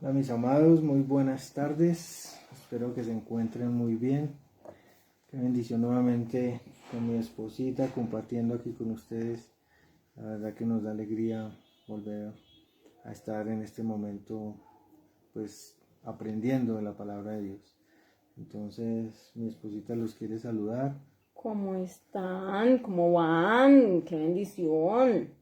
Hola mis amados, muy buenas tardes, espero que se encuentren muy bien. Qué bendición nuevamente con mi esposita compartiendo aquí con ustedes. La verdad que nos da alegría volver a estar en este momento pues aprendiendo de la palabra de Dios. Entonces mi esposita los quiere saludar. ¿Cómo están? ¿Cómo van? ¡Qué bendición!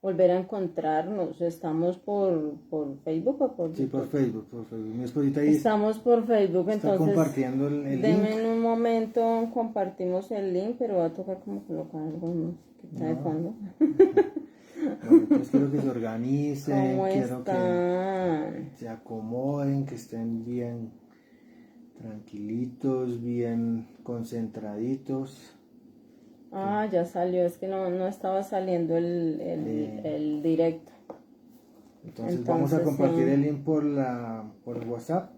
Volver a encontrarnos. ¿Estamos por Facebook o por Sí, YouTube? por Facebook. Mi esposita ahí Estamos por Facebook, está entonces compartiendo el link. denme en un momento, compartimos el link, pero va a tocar como colocar algo, no sé qué está de fondo. Bueno, entonces quiero que se organicen, ¿Cómo quiero que están? se acomoden, que estén bien tranquilitos, bien concentraditos. Ah, ya salió, es que no estaba saliendo el directo. Entonces vamos a compartir sí. el link por el WhatsApp,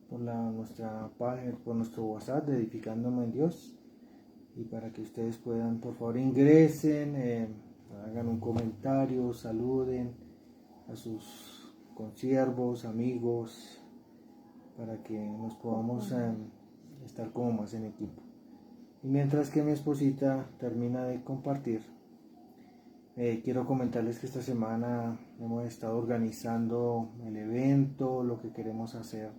nuestra página, por nuestro WhatsApp de Edificándome en Dios, y para que ustedes puedan, por favor, ingresen, hagan un comentario, saluden a sus consiervos, amigos, para que nos podamos estar como más en equipo. Y mientras que mi esposita termina de compartir, quiero comentarles que esta semana hemos estado organizando el evento, lo que queremos hacer,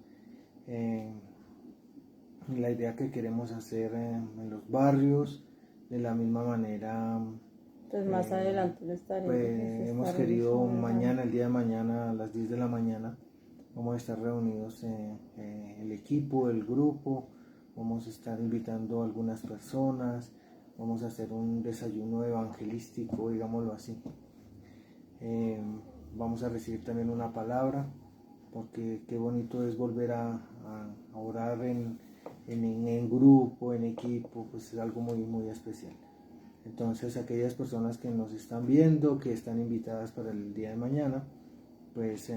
la idea que queremos hacer en los barrios. De la misma manera, Entonces más adelante le estaré. hemos querido mañana, el día de mañana a las 10 de la mañana, vamos a estar reunidos el equipo, el grupo, vamos a estar invitando a algunas personas, vamos a hacer un desayuno evangelístico, digámoslo así. Vamos a recibir también una palabra, porque qué bonito es volver a orar en grupo, en equipo, pues es algo muy, muy especial. Entonces, aquellas personas que nos están viendo, que están invitadas para el día de mañana, pues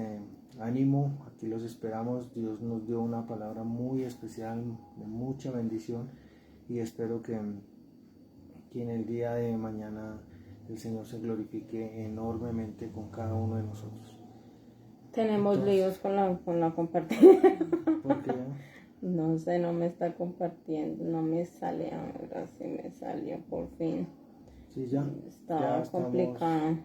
ánimo, aquí los esperamos. Dios nos dio una palabra muy especial, de mucha bendición, y espero que en el día de mañana el Señor se glorifique enormemente con cada uno de nosotros. Tenemos líos con la compartida. ¿Por qué? No sé, no me está compartiendo, no me sale ahora, sí me salió por fin. Sí, ya. Estaba Ya complicado.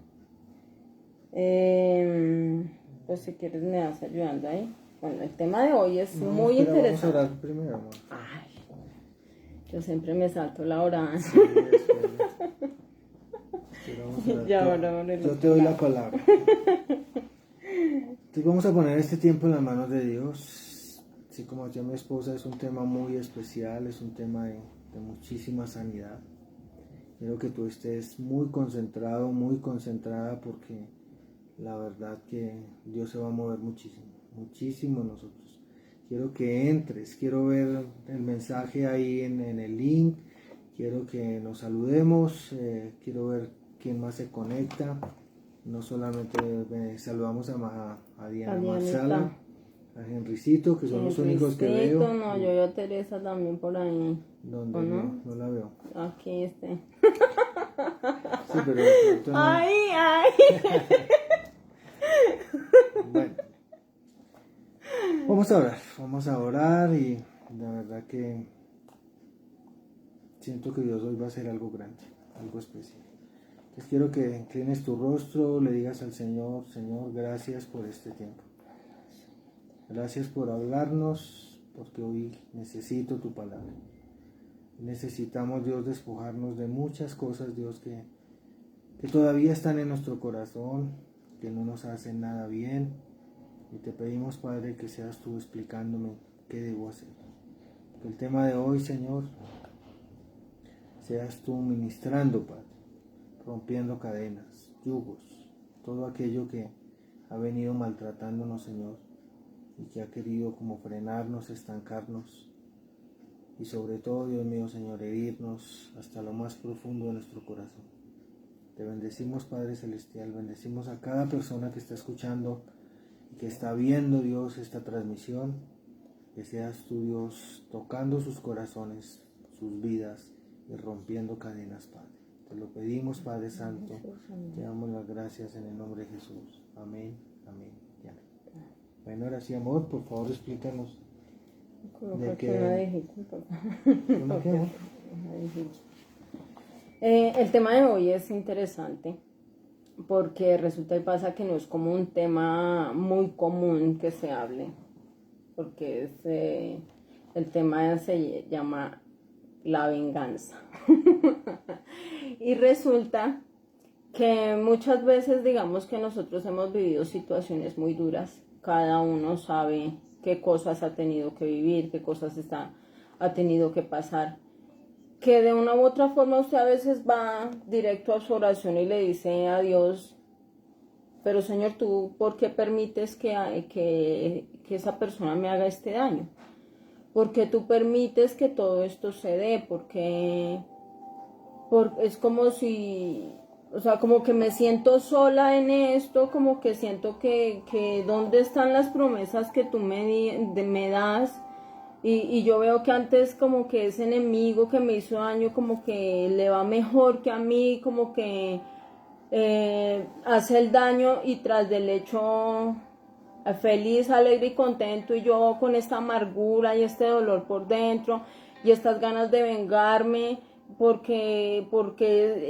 Pues si quieres me vas ayudando ahí. Bueno, el tema de hoy es muy interesante. Vamos a orar primero, amor. Ay, yo siempre me salto la hora. Sí, yo te doy la palabra. Entonces vamos a poner este tiempo en las manos de Dios. Así como decía mi esposa, es un tema muy especial, es un tema de muchísima sanidad. Quiero que tú estés muy concentrado, muy concentrada, porque la verdad que Dios se va a mover muchísimo, muchísimo en nosotros. Quiero que entres, quiero ver el mensaje ahí en el link, quiero que nos saludemos, quiero ver quién más se conecta. No solamente saludamos a Diana Marsala, a Henricito, que son los únicos que veo. No, yo veo a Teresa también por ahí. ¿Dónde? No la veo. Aquí Sí, pero no. Ay. Bueno, vamos a orar, y la verdad que siento que Dios hoy va a hacer algo grande, algo especial. Entonces quiero que inclines tu rostro, le digas al Señor: Señor, gracias por este tiempo. Gracias por hablarnos, porque hoy necesito tu palabra. Necesitamos, Dios, despojarnos de muchas cosas, Dios, que todavía están en nuestro corazón, que no nos hacen nada bien. Y te pedimos, Padre, que seas tú explicándome qué debo hacer. Que el tema de hoy, Señor, seas tú ministrando, Padre, rompiendo cadenas, yugos, todo aquello que ha venido maltratándonos, Señor, y que ha querido como frenarnos, estancarnos, y sobre todo, Dios mío, Señor, herirnos hasta lo más profundo de nuestro corazón. Te bendecimos, Padre Celestial, bendecimos a cada persona que está escuchando y que está viendo, Dios, esta transmisión. Que seas tú, Dios, tocando sus corazones, sus vidas, y rompiendo cadenas, Padre. Te lo pedimos, Padre Santo, te damos las gracias en el nombre de Jesús. Amén, amén y amén. Bueno, ahora sí, amor, por favor explícanos. Colocaste una dificultad. ¿Cómo que, amor? El tema de hoy es interesante porque resulta y pasa que no es como un tema muy común que se hable, porque el tema se llama la venganza. Y resulta que muchas veces digamos que nosotros hemos vivido situaciones muy duras, cada uno sabe qué cosas ha tenido que vivir, qué cosas ha tenido que pasar, que de una u otra forma usted a veces va directo a su oración y le dice a Dios, pero Señor, ¿tú por qué permites que esa persona me haga este daño? ¿Por qué tú permites que todo esto se dé? Porque es como si, o sea, como que me siento sola en esto, como que siento que ¿dónde están las promesas que tú me das? Y yo veo que antes como que ese enemigo que me hizo daño como que le va mejor que a mí, como que hace el daño y tras del hecho feliz, alegre y contento y yo con esta amargura y este dolor por dentro y estas ganas de vengarme porque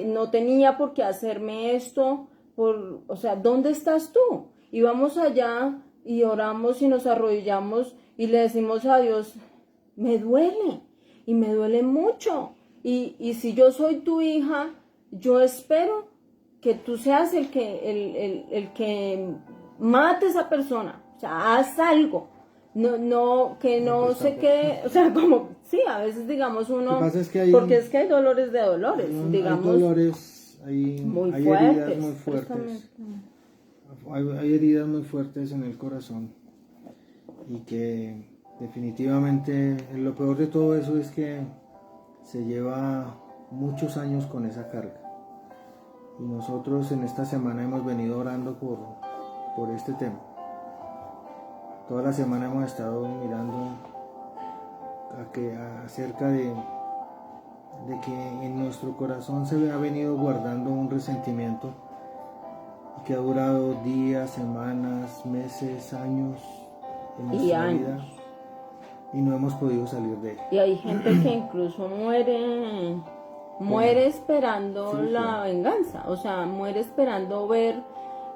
no tenía por qué hacerme esto, o sea, ¿dónde estás tú? Y vamos allá y oramos y nos arrodillamos y le decimos a Dios, me duele y me duele mucho y si yo soy tu hija, yo espero que tú seas el que mate a esa persona, o sea, haz algo, que no se quede, o sea, como, sí, a veces digamos uno, Lo que pasa es que porque es que hay dolores de dolores, digamos, hay dolores, muy hay fuertes, heridas muy fuertes, hay heridas muy fuertes en el corazón y que definitivamente lo peor de todo eso es que se lleva muchos años con esa carga. Y nosotros en esta semana hemos venido orando por este tema. Toda la semana hemos estado mirando acerca de que en nuestro corazón se ha venido guardando un resentimiento que ha durado días, semanas, meses, años en nuestra vida y no hemos podido salir de él. Y hay gente que incluso muere esperando la venganza, o sea, muere esperando ver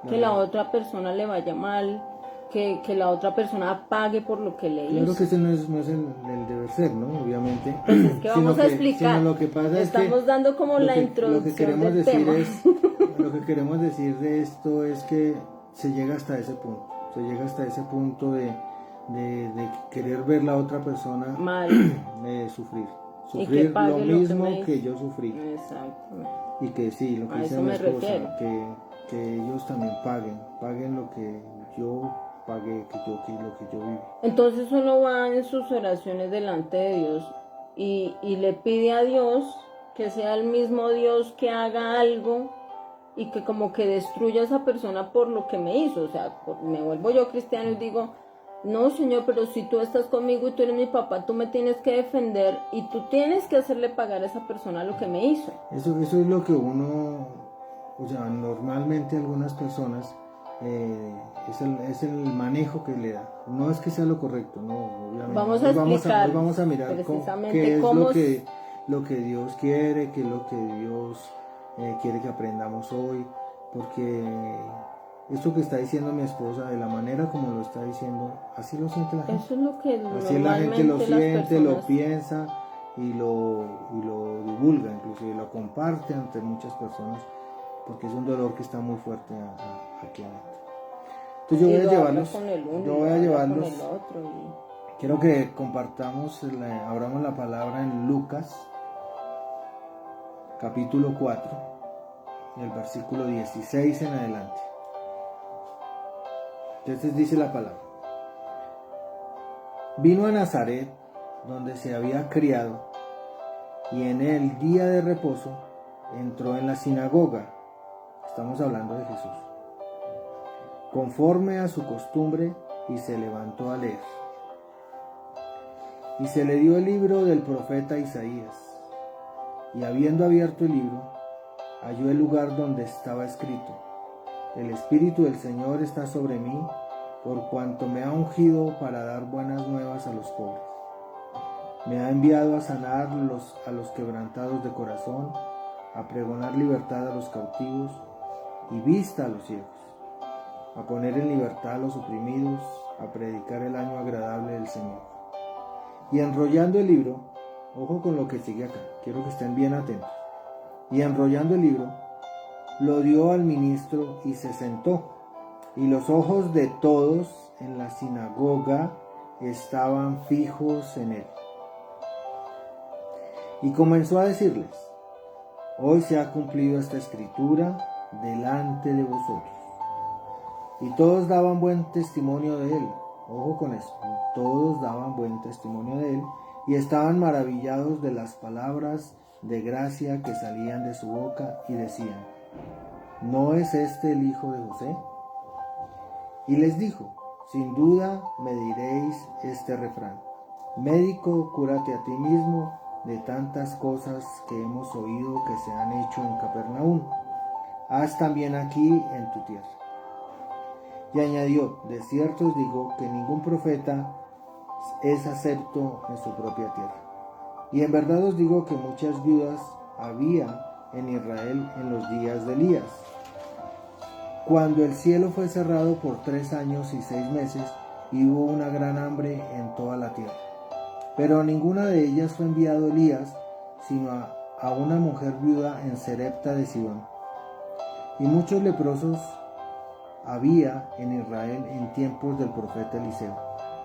que la otra persona le vaya mal, que la otra persona pague por lo que le hizo. Claro que ese no es el deber ser, ¿no? Obviamente. Pues es que vamos a explicar. Lo que pasa estamos dando como la introducción del tema. Lo que queremos decir de esto es que se llega hasta ese punto. Se llega hasta ese punto de querer ver la otra persona mal, sufrir lo mismo que yo sufrí. Exacto. Y que sí, lo que dice mi esposa, que ellos también paguen lo que yo pagué, lo que yo viví. Entonces uno va en sus oraciones delante de Dios y le pide a Dios que sea el mismo Dios que haga algo y que como que destruya a esa persona por lo que me hizo. O sea, me vuelvo yo cristiano y digo, no, Señor, pero si tú estás conmigo y tú eres mi papá, tú me tienes que defender y tú tienes que hacerle pagar a esa persona lo que me hizo. Eso es lo que uno, o sea, normalmente algunas personas, es el manejo que le da. No es que sea lo correcto, no, obviamente. Vamos a explicar. Vamos a mirar qué es lo que Dios quiere, qué es lo que Dios quiere que aprendamos hoy, porque esto que está diciendo mi esposa, de la manera como lo está diciendo, así lo siente la gente. Eso es lo que así la gente lo siente, lo piensa y lo divulga, inclusive lo comparte ante muchas personas, porque es un dolor que está muy fuerte aquí adentro. Entonces yo voy a llevarlos, quiero que compartamos, abramos la palabra en Lucas, capítulo 4, el versículo 16 en adelante. Entonces dice la palabra: vino a Nazaret, donde se había criado, y en el día de reposo entró en la sinagoga. Estamos hablando de Jesús. Conforme a su costumbre, y se levantó a leer. Y se le dio el libro del profeta Isaías. Y habiendo abierto el libro, halló el lugar donde estaba escrito: el Espíritu del Señor está sobre mí, por cuanto me ha ungido para dar buenas nuevas a los pobres. Me ha enviado a sanar a los quebrantados de corazón, a pregonar libertad a los cautivos y vista a los ciegos, a poner en libertad a los oprimidos, a predicar el año agradable del Señor. Y enrollando el libro, ojo con lo que sigue acá, quiero que estén bien atentos. Y enrollando el libro, lo dio al ministro y se sentó. Y los ojos de todos en la sinagoga estaban fijos en él. Y comenzó a decirles: hoy se ha cumplido esta escritura delante de vosotros. Y todos daban buen testimonio de él. Ojo con esto, todos daban buen testimonio de él y estaban maravillados de las palabras de gracia que salían de su boca y decían: ¿no es este el hijo de José? Y les dijo: sin duda me diréis este refrán: médico, cúrate a ti mismo de tantas cosas que hemos oído que se han hecho en Capernaum. Haz también aquí en tu tierra. Y añadió: de cierto os digo que ningún profeta es acepto en su propia tierra. Y en verdad os digo que muchas viudas había en Israel en los días de Elías, cuando el cielo fue cerrado por 3 años y 6 meses, y hubo una gran hambre en toda la tierra. Pero a ninguna de ellas fue enviado Elías, sino a una mujer viuda en Sarepta de Sidón. Y muchos leprosos había en Israel en tiempos del profeta Eliseo,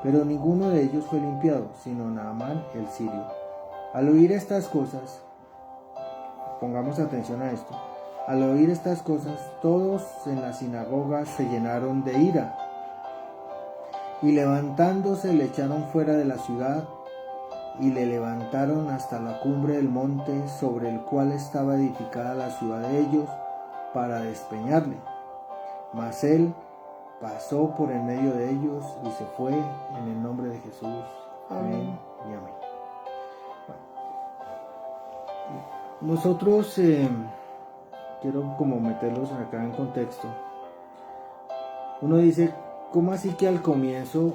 pero ninguno de ellos fue limpiado, sino Naamán el sirio. Al oír estas cosas, pongamos atención a esto, al oír estas cosas, todos en la sinagoga se llenaron de ira, y levantándose le echaron fuera de la ciudad, y le levantaron hasta la cumbre del monte sobre el cual estaba edificada la ciudad de ellos, para despeñarle. Mas él pasó por en medio de ellos y se fue en el nombre de Jesús. Amén y amén. Bueno, nosotros quiero como meterlos acá en contexto. Uno dice: ¿cómo así que al comienzo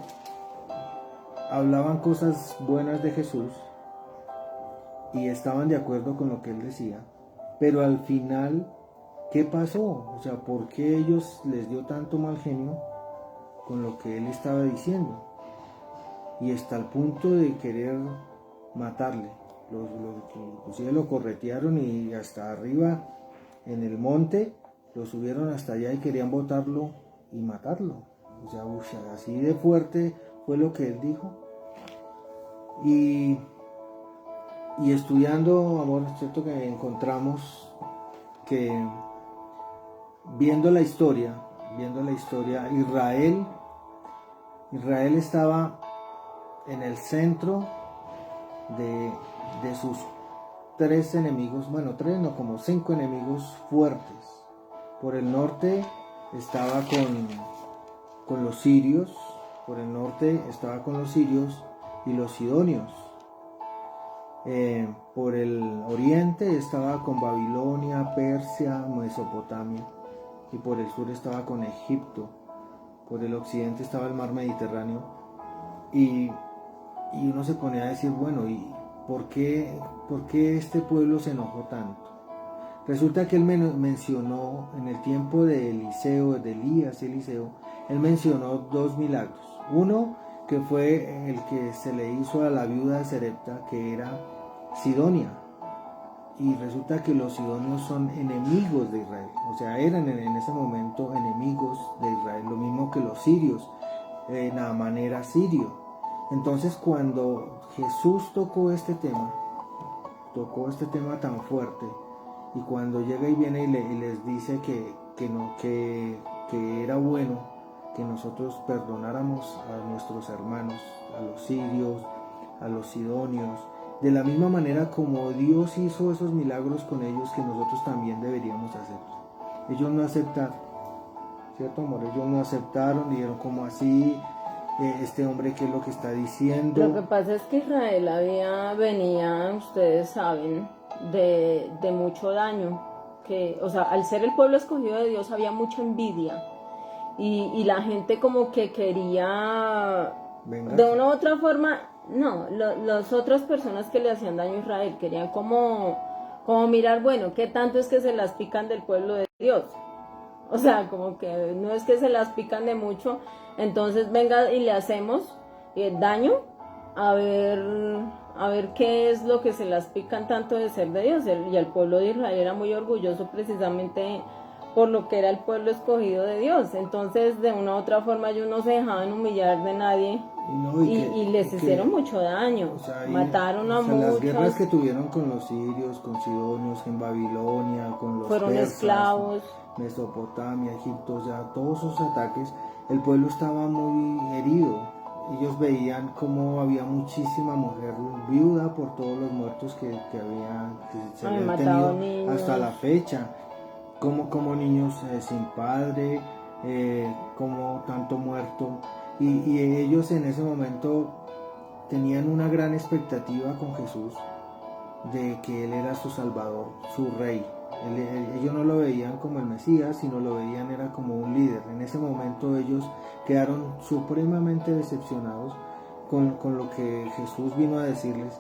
hablaban cosas buenas de Jesús y estaban de acuerdo con lo que él decía, pero al final, ¿qué pasó? O sea, ¿por qué ellos les dio tanto mal genio con lo que él estaba diciendo? Y hasta el punto de querer matarle. Inclusive lo corretearon y hasta arriba en el monte lo subieron hasta allá y querían botarlo y matarlo. O sea, así de fuerte fue lo que él dijo. Y estudiando, amor, es cierto que encontramos que viendo la historia, Israel estaba en el centro de sus 3 enemigos, bueno, 3 no, como 5 enemigos fuertes. Por el norte estaba con los sirios, y los sidonios. Por el oriente estaba con Babilonia, Persia, Mesopotamia, y por el sur estaba con Egipto. Por el occidente estaba el mar Mediterráneo, y uno se ponía a decir: bueno, ¿y por qué este pueblo se enojó tanto? Resulta que él mencionó en el tiempo de Elías y Eliseo, él mencionó 2 milagros. Uno, que fue el que se le hizo a la viuda de Sarepta, que era Sidonia. Y resulta que los sidonios son enemigos de Israel, o sea, eran en ese momento enemigos de Israel, lo mismo que los sirios. Naamán era sirio. Entonces, cuando Jesús tocó este tema tan fuerte, y cuando llega y viene y les dice que era bueno que nosotros perdonáramos a nuestros hermanos, a los sirios, a los sidonios, de la misma manera como Dios hizo esos milagros con ellos, que nosotros también deberíamos hacer. Ellos no aceptaron, ¿cierto, amor? Ellos no aceptaron, dijeron: ¿cómo así? Este hombre, ¿qué es lo que está diciendo? Lo que pasa es que Israel venía, ustedes saben, de mucho daño, que, o sea, al ser el pueblo escogido de Dios había mucha envidia, y la gente como que quería, Vengarse. de una u otra forma, no, las otras personas que le hacían daño a Israel querían como mirar, bueno, qué tanto es que se las pican del pueblo de Dios. O sea, como que no es que se las pican de mucho, entonces venga y le hacemos daño a ver qué es lo que se las pican tanto de ser de Dios. Y el pueblo de Israel era muy orgulloso precisamente por lo que era el pueblo escogido de Dios. Entonces, de una u otra forma, ellos no se dejaban humillar de nadie y les hicieron mucho daño. O sea, mataron a las guerras muchos, que tuvieron con los sirios, con sidonios, en Babilonia, con los fueron persas, esclavos. Mesopotamia, Egipto, o sea, todos esos ataques, el pueblo estaba muy herido. Ellos veían cómo había muchísima mujer viuda por todos los muertos que se Habían habían matado tenido niños. hasta la fecha, como niños sin padre, como tanto muerto, y ellos en ese momento tenían una gran expectativa con Jesús de que Él era su Salvador, su Rey. Ellos no lo veían como el Mesías, sino lo veían era como un líder. En ese momento ellos quedaron supremamente decepcionados con lo que Jesús vino a decirles.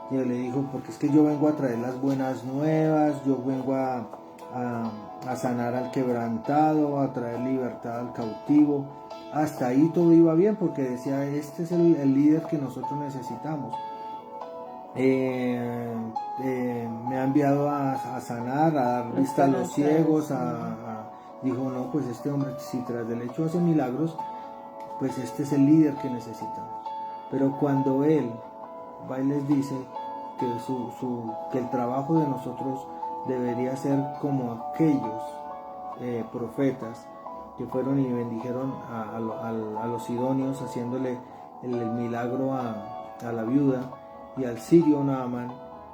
Y Él le dijo, porque es que yo vengo a traer las buenas nuevas, yo vengo a sanar al quebrantado, a traer libertad al cautivo. Hasta ahí todo iba bien, porque decía, este es el líder que nosotros necesitamos. Me ha enviado a sanar, a dar vista a los ciegos, dijo, no, pues este hombre, si tras del hecho hace milagros, pues este es el líder que necesitamos. Pero cuando él va y les dice que, que el trabajo de nosotros debería ser como aquellos profetas que fueron y bendijeron a los sidonios, haciéndole el milagro a la viuda, y al sirio Naamán,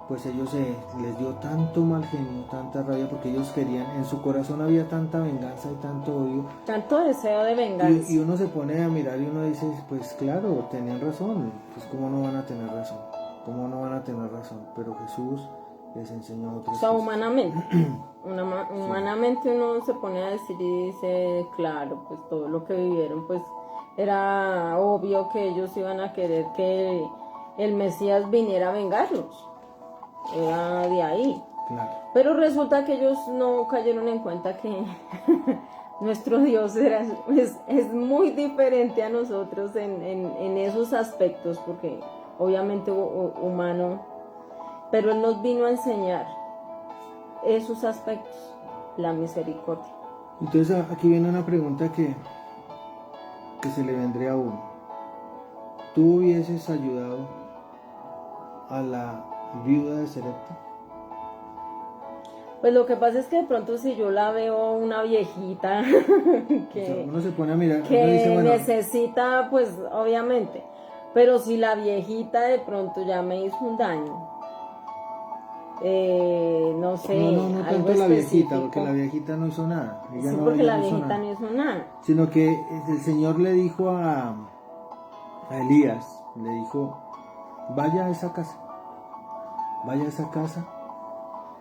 pues ellos les dio tanto mal genio, tanta rabia, porque ellos querían, en su corazón había tanta venganza y tanto odio, Tanto deseo de venganza. y uno se pone a mirar y uno dice, pues claro, tenían razón, pues cómo no van a tener razón, pero Jesús les enseñó otras O sea, cosas. humanamente uno se pone a decir y dice, claro, pues todo lo que vivieron, pues era obvio que ellos iban a querer que el Mesías viniera a vengarlos. Era de ahí. Claro. Pero resulta que ellos no cayeron en cuenta que nuestro Dios es muy diferente a nosotros en esos aspectos, porque obviamente humano, pero Él nos vino a enseñar esos aspectos, la misericordia. Entonces aquí viene una pregunta que se le vendría a uno. ¿Tú hubieses ayudado a la viuda de Sarepta? Pues lo que pasa es que de pronto si yo la veo una viejita que, O sea, uno se pone a mirar, que uno dice, bueno, necesita, pues obviamente, pero si la viejita de pronto ya me hizo un daño, no sé, no algo tanto la viejita, específico. porque la viejita no hizo nada. Ella Sí, no, porque ella la no hizo viejita nada. no hizo nada. Sino que el Señor le dijo a Elías, le dijo, vaya a esa casa.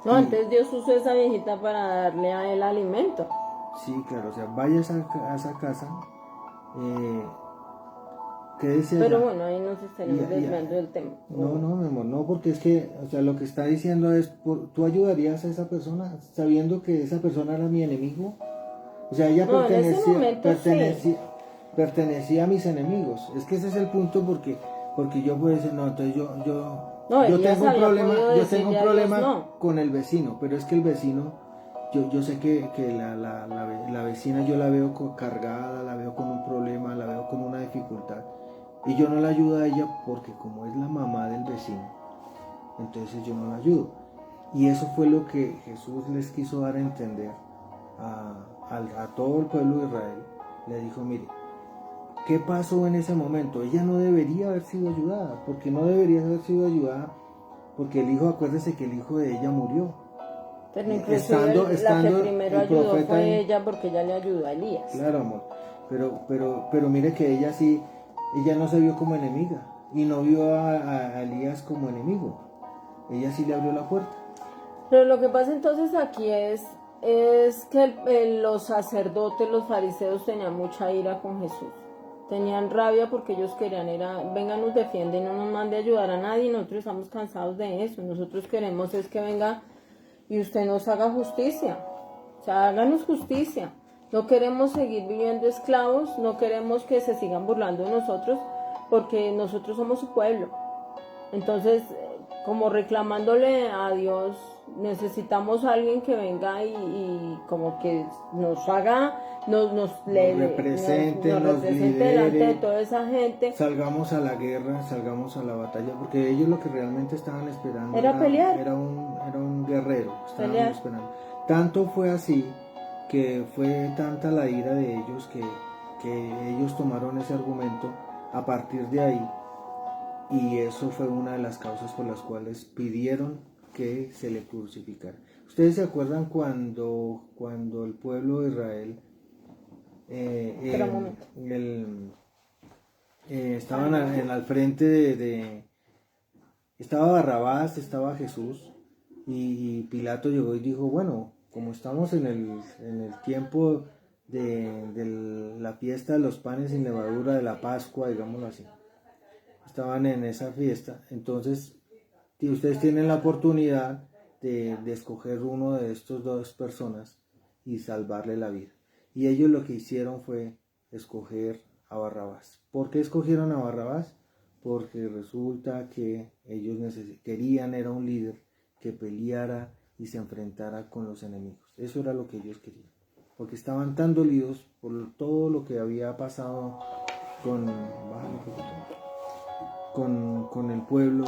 No, Sí. antes Dios usó esa viejita para darle a él alimento. Sí, claro, o sea, vaya a esa casa, quédese Pero allá. bueno, ahí nos estaremos desviando del tema. No, mi amor, no, porque es que, o sea, lo que está diciendo es, ¿tú ayudarías a esa persona sabiendo que esa persona era mi enemigo? O sea, ella No, en ese momento pertenecía a mis enemigos. Es que ese es el punto, porque yo puedo decir, no, entonces yo Elías tengo un había problema, podido yo tengo un decirle a problema Dios no. con el vecino, pero es que el vecino, yo sé que la vecina yo la veo cargada, la veo con un problema, la veo con una dificultad. Y yo no la ayudo a ella porque como es la mamá del vecino, entonces yo no la ayudo. Y eso fue lo que Jesús les quiso dar a entender a todo el pueblo de Israel. Le dijo, mire, ¿qué pasó en ese momento? Ella no debería haber sido ayudada. Porque no debería haber sido ayudada, porque el hijo, acuérdese que el hijo de ella murió. Pero inclusive la que primero el ayudó profeta fue ella, porque ella le ayudó a Elías. Claro, amor. Pero mire que ella sí, ella no se vio como enemiga y no vio a Elías como enemigo. Ella sí le abrió la puerta. Pero lo que pasa entonces aquí es, Es que los sacerdotes, los fariseos tenían mucha ira con Jesús. Tenían rabia porque ellos querían, venga, nos defiende y no nos mande a ayudar a nadie. Nosotros estamos cansados de eso. Nosotros queremos es que venga y usted nos haga justicia. O sea, háganos justicia. No queremos seguir viviendo esclavos, no queremos que se sigan burlando de nosotros, porque nosotros somos su pueblo. Entonces, como reclamándole a Dios, necesitamos a alguien que venga y como que nos haga, nos represente, nos delante lidere, de toda esa gente. salgamos a la guerra, salgamos a la batalla, porque ellos lo que realmente estaban esperando Era pelear. Era un guerrero, estaban Pelear. esperando. Tanto fue así que fue tanta la ira de ellos que ellos tomaron ese argumento a partir de ahí, y eso fue una de las causas por las cuales pidieron que se le crucificara. ¿Ustedes se acuerdan cuando el pueblo de Israel estaban al frente estaba Barrabás, estaba Jesús, y Pilato llegó y dijo, bueno, como estamos en el tiempo de la fiesta de los panes sin levadura, de la Pascua, digámoslo así, estaban en esa fiesta, entonces ustedes tienen la oportunidad de escoger uno de estos dos personas y salvarle la vida. Y ellos lo que hicieron fue escoger a Barrabás. ¿Por qué escogieron a Barrabás? Porque resulta que ellos querían, era un líder que peleara y se enfrentara con los enemigos. Eso era lo que ellos querían. Porque estaban tan dolidos por todo lo que había pasado con el pueblo,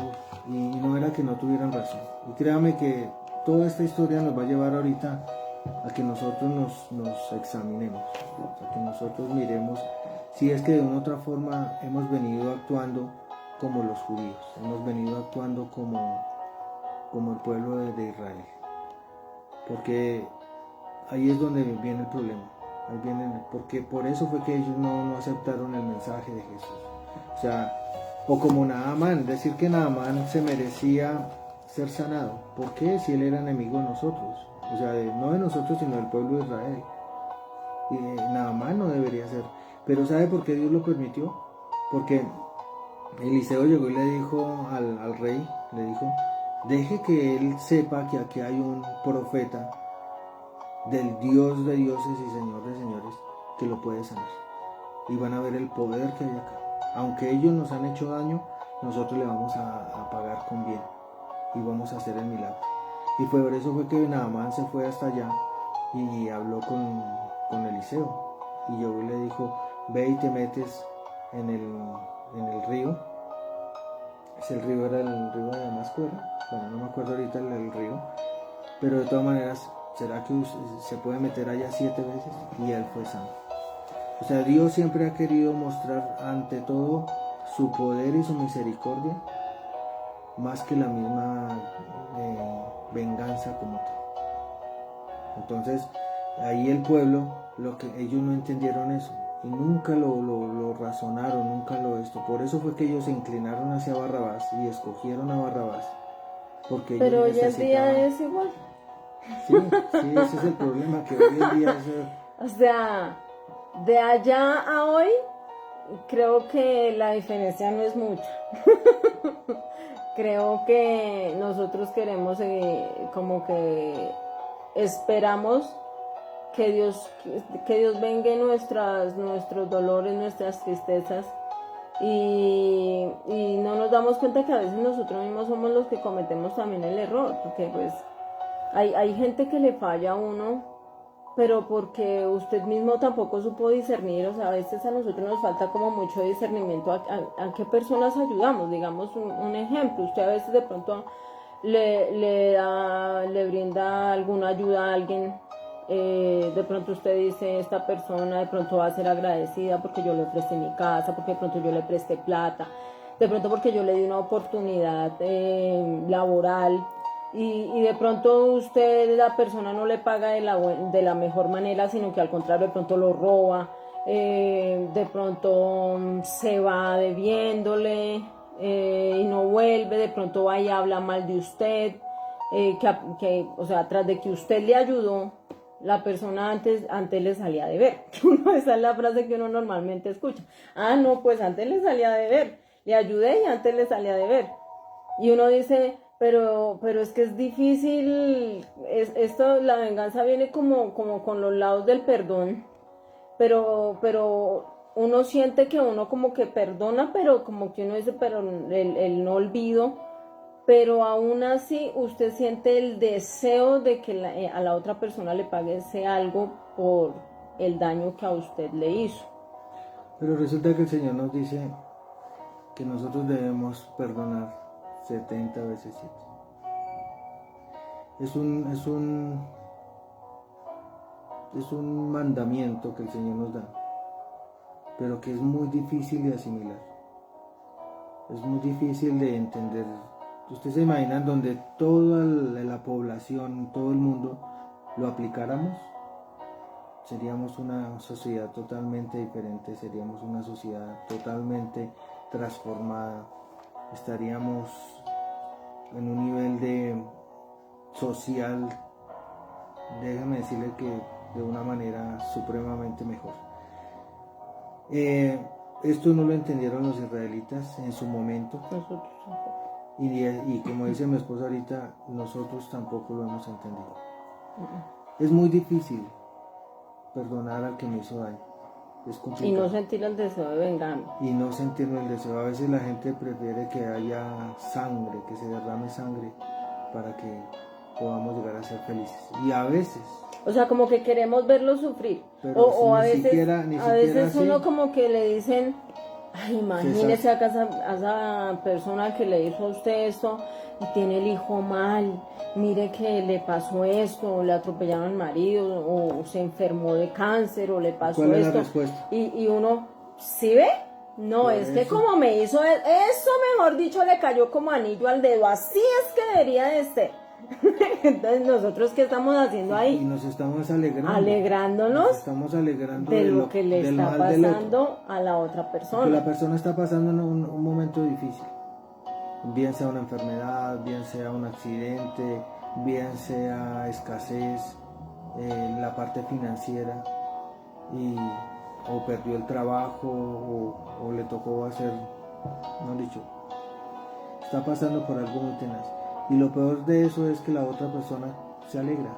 y no era que no tuvieran razón. Y créame que toda esta historia nos va a llevar ahorita a que nosotros nos examinemos, a que nosotros miremos si es que de una u otra forma hemos venido actuando como los judíos, hemos venido actuando como el pueblo de Israel, porque ahí es donde viene el problema, porque por eso fue que ellos no aceptaron el mensaje de Jesús. O sea, o como Naamán, decir que Naamán se merecía ser sanado. ¿Por qué? Si él era enemigo de nosotros. O sea, no de nosotros, sino del pueblo de Israel. Y Naamán no debería ser. Pero ¿sabe por qué Dios lo permitió? Porque Eliseo llegó y le dijo al rey, le dijo, deje que él sepa que aquí hay un profeta del Dios de dioses y Señor de señores que lo puede sanar. Y van a ver el poder que hay acá. Aunque ellos nos han hecho daño, nosotros le vamos a pagar con bien y vamos a hacer el milagro. Y por eso fue que Naamán se fue hasta allá y habló con Eliseo, y llegó y le dijo, ve y te metes en el río. Ese río era el río de Damasco, bueno, no me acuerdo ahorita el río, pero de todas maneras, ¿será que se puede meter allá 7 veces? Y él fue sano. O sea, Dios siempre ha querido mostrar ante todo su poder y su misericordia, más que la misma venganza como tal. Entonces, ahí el pueblo, lo que ellos no entendieron eso, y nunca lo razonaron, nunca esto. Por eso fue que ellos se inclinaron hacia Barrabás y escogieron a Barrabás. Porque pero hoy en día es igual. Sí, ese es el problema, que hoy en día O sea, de allá a hoy, creo que la diferencia no es mucha. Creo que nosotros queremos, como que esperamos que Dios venga en nuestros dolores, nuestras tristezas, y no nos damos cuenta que a veces nosotros mismos somos los que cometemos también el error, porque pues hay gente que le falla a uno, pero porque usted mismo tampoco supo discernir. O sea, a veces a nosotros nos falta como mucho discernimiento a qué personas ayudamos. Digamos un ejemplo, usted a veces de pronto le brinda alguna ayuda a alguien, de pronto usted dice, esta persona de pronto va a ser agradecida porque yo le ofrecí mi casa, porque de pronto yo le presté plata, de pronto porque yo le di una oportunidad laboral. Y de pronto usted, la persona no le paga de la mejor manera, sino que al contrario de pronto lo roba, de pronto se va debiéndole, y no vuelve, de pronto va y habla mal de usted, o sea, tras de que usted le ayudó, la persona antes le salía de ver. Esa es la frase que uno normalmente escucha. Ah, no, pues antes le salía de ver. Le ayudé y antes le salía de ver. Y uno dice, pero es que es difícil, esto, la venganza viene como con los lados del perdón, pero uno siente que uno como que perdona, pero como que uno dice, pero el no olvido, pero aún así usted siente el deseo de que a la otra persona le pague ese algo por el daño que a usted le hizo. Pero resulta que el Señor nos dice que nosotros debemos perdonar 70 veces 7. Es un mandamiento que el Señor nos da, pero que es muy difícil de asimilar. Es muy difícil de entender. Ustedes se imaginan donde toda la población, todo el mundo lo aplicáramos, seríamos una sociedad totalmente diferente, seríamos una sociedad totalmente transformada, estaríamos en un nivel de social, déjame decirle que de una manera supremamente mejor. Esto no lo entendieron los israelitas en su momento. Nosotros tampoco. Y como dice mi esposa ahorita, nosotros tampoco lo hemos entendido. Es muy difícil perdonar al que me hizo daño. Es complicado. Y no sentir el deseo de vengarme. Y no sentir el deseo. A veces la gente prefiere que haya sangre, que se derrame sangre, para que podamos llegar a ser felices. Y a veces... O sea, como que queremos verlo sufrir. O a veces uno así, como que le dicen, ay, imagínese a esa persona que le hizo a usted esto y tiene el hijo mal, mire que le pasó esto, o le atropellaron al marido, o se enfermó de cáncer, o le pasó ¿cuál esto. Es la respuesta? Y uno, ¿sí ve? No, por es eso. Que como me hizo eso, mejor dicho, le cayó como anillo al dedo, así es que debería de ser. Entonces nosotros qué estamos haciendo ahí, y nos estamos alegrándonos, nos estamos alegrando de lo que le está pasando a la otra persona. Porque la persona está pasando en un momento difícil, bien sea una enfermedad, bien sea un accidente, bien sea escasez, la parte financiera, o perdió el trabajo, o le tocó hacer, no dicho, está pasando por algo muy tenaz. Y lo peor de eso es que la otra persona se alegra.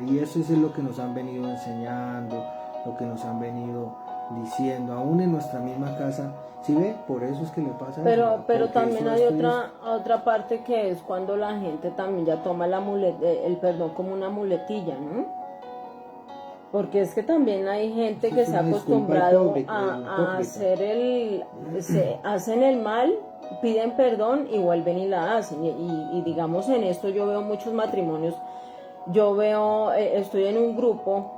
Y eso es lo que nos han venido enseñando, lo que nos han venido diciendo, aún en nuestra misma casa. ¿Sí ve? Por eso es que le pasa eso. Pero también hay otra parte que es cuando la gente también ya toma el perdón como una muletilla, ¿no? Porque es que también hay gente que se ha acostumbrado a hacer hacen el mal, piden perdón y vuelven y la hacen. Y digamos en esto yo veo muchos matrimonios. Estoy en un grupo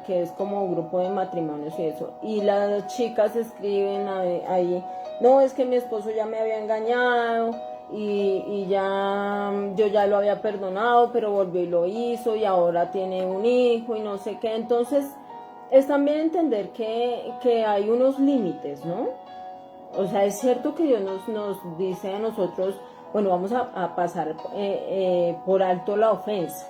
que es como un grupo de matrimonios y eso. Y las chicas escriben ahí, no, es que mi esposo ya me había engañado y yo ya lo había perdonado, pero volvió y lo hizo y ahora tiene un hijo y no sé qué. Entonces es también entender que hay unos límites, ¿no? O sea, es cierto que Dios nos dice a nosotros, bueno, vamos a pasar por alto la ofensa.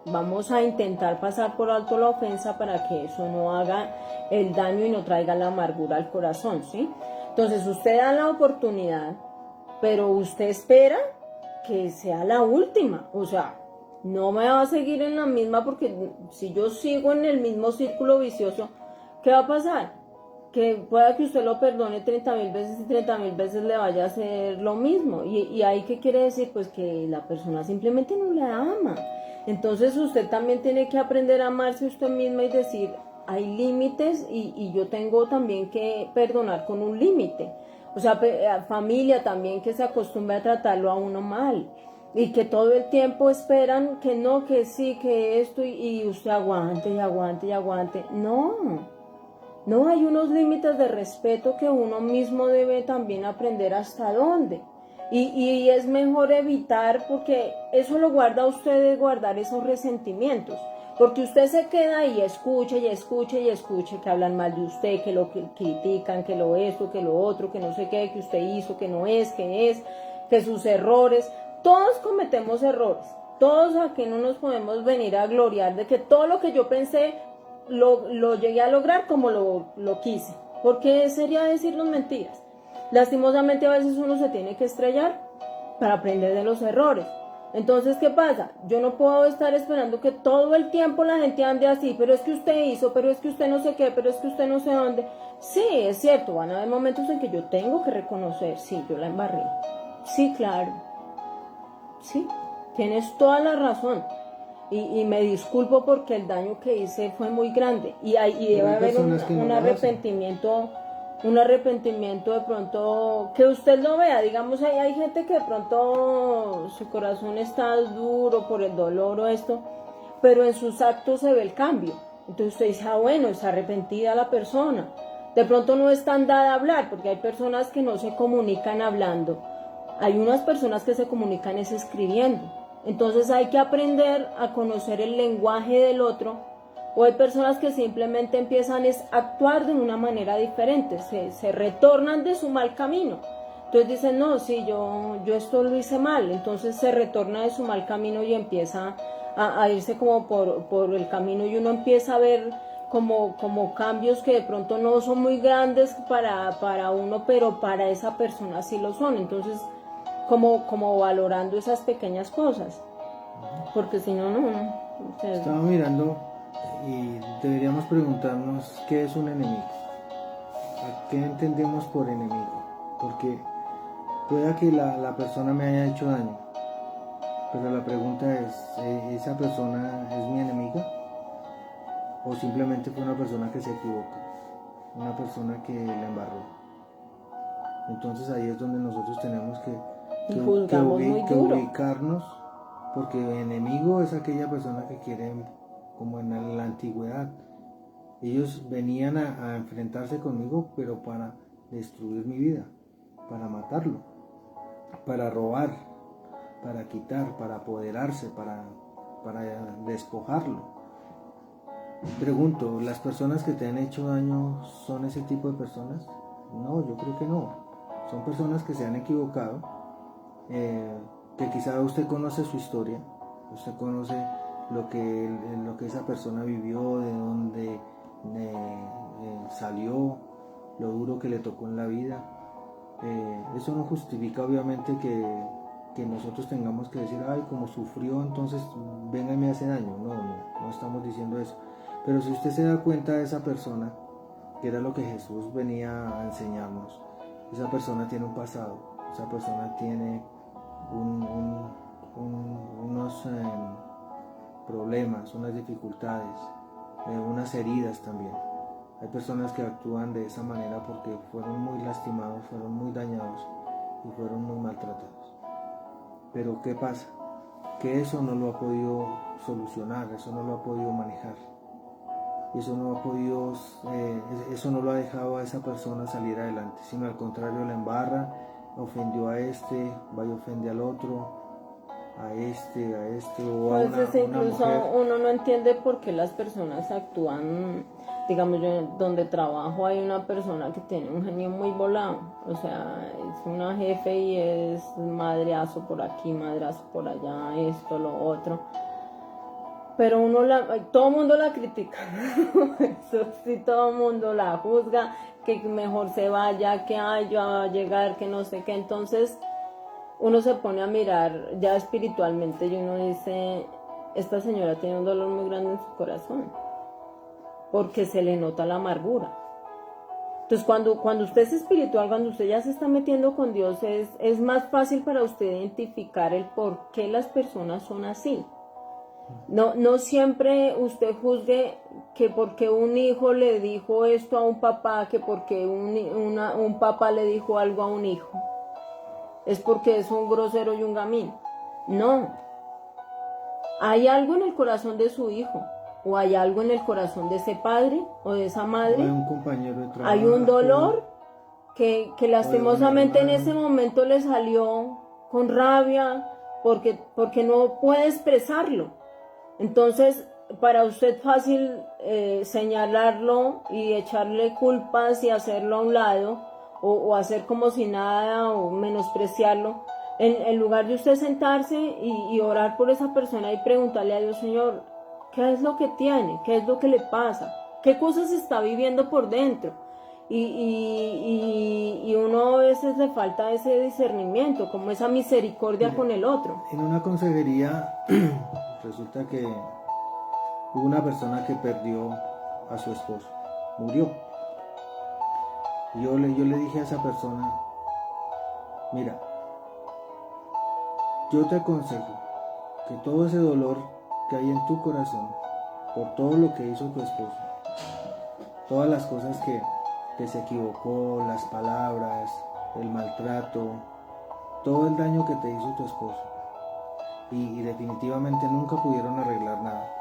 Vamos a intentar pasar por alto la ofensa para que eso no haga el daño y no traiga la amargura al corazón, ¿sí? Entonces usted da la oportunidad, pero usted espera que sea la última. O sea, no me va a seguir en la misma, porque si yo sigo en el mismo círculo vicioso, ¿qué va a pasar? Que pueda que usted lo perdone 30.000 veces y 30.000 veces le vaya a hacer lo mismo. ¿Y ahí qué quiere decir? Pues que la persona simplemente no le ama. Entonces usted también tiene que aprender a amarse usted misma y decir, hay límites y yo tengo también que perdonar con un límite. O sea, familia también que se acostumbre a tratarlo a uno mal y que todo el tiempo esperan que no, que sí, que esto y usted aguante y aguante y aguante. No, hay unos límites de respeto que uno mismo debe también aprender hasta dónde. Y es mejor evitar, porque eso lo guarda usted, de guardar esos resentimientos. Porque usted se queda y escucha y escucha y escucha que hablan mal de usted, que lo critican, que lo esto, que lo otro, que no sé qué, que usted hizo, que no es, que sus errores. Todos cometemos errores. Todos aquí no nos podemos venir a gloriar de que todo lo que yo pensé lo llegué a lograr como lo quise. Porque sería decirnos mentiras. Lastimosamente a veces uno se tiene que estrellar para aprender de los errores. Entonces, ¿qué pasa? Yo no puedo estar esperando que todo el tiempo la gente ande así, pero es que usted hizo, pero es que usted no sé qué, pero es que usted no sé dónde. Sí, es cierto, van a haber momentos en que yo tengo que reconocer, sí, yo la embarré. Sí, claro. Sí, tienes toda la razón. Y me disculpo porque el daño que hice fue muy grande. Y debe haber un arrepentimiento de pronto, que usted lo vea. Digamos, hay gente que de pronto su corazón está duro por el dolor o esto, pero en sus actos se ve el cambio. Entonces usted dice, bueno, es arrepentida la persona. De pronto no es tan dada a hablar, porque hay personas que no se comunican hablando. Hay unas personas que se comunican es escribiendo. Entonces hay que aprender a conocer el lenguaje del otro, o hay personas que simplemente empiezan a actuar de una manera diferente, se retornan de su mal camino. Entonces dicen, no, sí, yo esto lo hice mal, entonces se retorna de su mal camino y empieza a irse como por el camino, y uno empieza a ver como cambios que de pronto no son muy grandes para uno, pero para esa persona sí lo son. Entonces como valorando esas pequeñas cosas, porque si no, o sea, estaba mirando y deberíamos preguntarnos qué es un enemigo, a qué entendemos por enemigo, porque pueda que la persona me haya hecho daño, pero la pregunta es, ¿esa persona es mi enemiga? ¿O simplemente fue una persona que se equivocó, una persona que la embarró? Entonces ahí es donde nosotros tenemos que ubicarnos, porque enemigo es aquella persona que quiere, como en la antigüedad, ellos venían a enfrentarse conmigo, pero para destruir mi vida, para matarlo, para robar, para quitar, para apoderarse, para despojarlo. Pregunto, ¿las personas que te han hecho daño son ese tipo de personas? No, yo creo que no. Son personas que se han equivocado, que quizá usted conoce su historia, usted conoce lo que esa persona vivió, de dónde salió, lo duro que le tocó en la vida. Eso no justifica obviamente que nosotros tengamos que decir, ay, como sufrió, entonces venga y me hace daño. No estamos diciendo eso. Pero si usted se da cuenta de esa persona, que era lo que Jesús venía a enseñarnos, esa persona tiene un pasado, esa persona tiene unos problemas, unas dificultades, unas heridas también. Hay personas que actúan de esa manera porque fueron muy lastimados, fueron muy dañados y fueron muy maltratados. Pero ¿qué pasa? Que eso no lo ha podido solucionar, eso no lo ha podido manejar. Eso no ha podido, eso no lo ha dejado a esa persona salir adelante, sino al contrario la embarra, ofendió a este, va y ofende al otro, a este o a una incluso mujer. Uno no entiende por qué las personas actúan. Digamos, yo donde trabajo hay una persona que tiene un genio muy volado, o sea, es una jefe y es madrazo por aquí, madrazo por allá, esto, lo otro. Pero todo el mundo la critica, eso sí, todo el mundo la juzga, que mejor se vaya, que ya va a llegar, que no sé qué. Entonces uno se pone a mirar ya espiritualmente y uno dice, esta señora tiene un dolor muy grande en su corazón, porque se le nota la amargura. Entonces cuando usted es espiritual, cuando usted ya se está metiendo con Dios, es más fácil para usted identificar el por qué las personas son así. No siempre usted juzgue que porque un hijo le dijo esto a un papá, que porque un papá le dijo algo a un hijo, es porque es un grosero y un gamín. No. Hay algo en el corazón de su hijo, o hay algo en el corazón de ese padre o de esa madre. Hay un compañero de trabajo. Hay un dolor que lastimosamente en ese momento le salió con rabia porque no puede expresarlo. Entonces, para usted es fácil señalarlo y echarle culpas y hacerlo a un lado, o hacer como si nada, o menospreciarlo, En lugar de usted sentarse y orar por esa persona y preguntarle a Dios, Señor, ¿qué es lo que tiene? ¿Qué es lo que le pasa? ¿Qué cosas está viviendo por dentro? Y uno a veces le falta ese discernimiento, como esa misericordia con el otro. En una consejería resulta que hubo una persona que perdió a su esposo, murió. Yo le dije a esa persona, mira, yo te aconsejo que todo ese dolor que hay en tu corazón por todo lo que hizo tu esposo, todas las cosas que se equivocó, las palabras, el maltrato, todo el daño que te hizo tu esposo, y definitivamente nunca pudieron arreglar nada.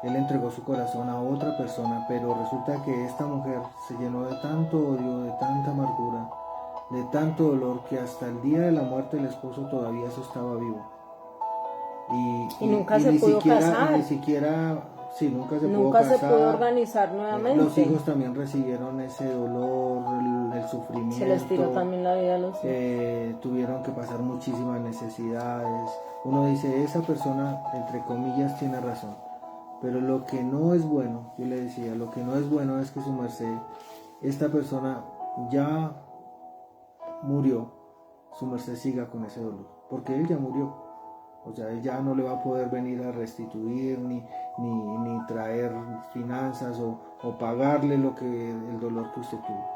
Él entregó su corazón a otra persona, pero resulta que esta mujer se llenó de tanto odio, de tanta amargura, de tanto dolor, que hasta el día de la muerte del esposo todavía eso estaba vivo. Y nunca se pudo casar. Ni siquiera, sí, nunca se pudo Nunca casar. se pudo organizar nuevamente. Los hijos también recibieron ese dolor, el sufrimiento. Se les tiró también la vida a los hijos. Tuvieron que pasar muchísimas necesidades. Uno dice, esa persona, entre comillas, tiene razón. Pero lo que no es bueno, yo le decía, lo que no es bueno es que su merced, esta persona ya murió, su merced siga con ese dolor, porque él ya murió. O sea, él ya no le va a poder venir a restituir ni traer finanzas o pagarle el dolor que usted tuvo.